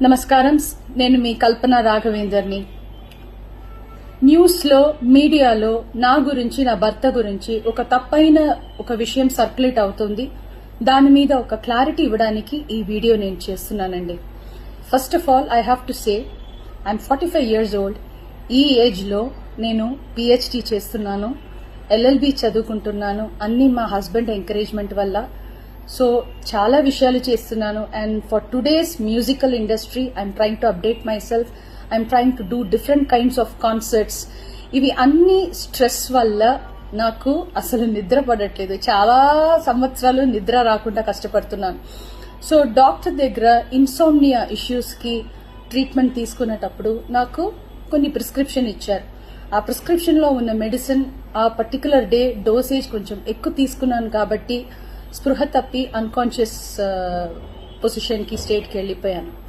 నమస్కారం. నేను మీ కల్పన రాఘవేందర్ని. న్యూస్లో మీడియాలో నా గురించి, నా భర్త గురించి ఒక తప్పైన ఒక విషయం సర్క్యులేట్ అవుతుంది. దాని మీద ఒక క్లారిటీ ఇవ్వడానికి ఈ వీడియో నేను చేస్తున్నానండి. First of all I have to say I'm 45 years old. ఈ ఏజ్లో నేను పిహెచ్డి చేస్తున్నాను, ఎల్ఎల్బి చదువుకుంటున్నాను. అన్ని మా హస్బెండ్ ఎంకరేజ్మెంట్ వల్ల. సో చాలా విషయాలు చేస్తున్నాను. And for today's musical industry I'm trying to update my self. I'm trying to do different kinds of concerts. ఇవి అన్ని స్ట్రెస్ వల్ల నాకు అసలు నిద్ర పడట్లేదు. చాలా సంవత్సరాలు నిద్ర రాకుండా కష్టపడుతున్నాను. సో డాక్టర్ దగ్గర ఇన్సోమ్నియా ఇష్యూస్కి ట్రీట్మెంట్ తీసుకునేటప్పుడు నాకు కొన్ని ప్రిస్క్రిప్షన్ ఇచ్చారు. ఆ ప్రిస్క్రిప్షన్లో ఉన్న మెడిసిన్ ఆ పర్టికులర్ డే డోసేజ్ కొంచెం ఎక్కువ తీసుకున్నాను కాబట్టి స్పృహ తప్పి అన్కాన్షియస్ పొజిషన్కి స్టేట్కి వెళ్ళిపోయాను.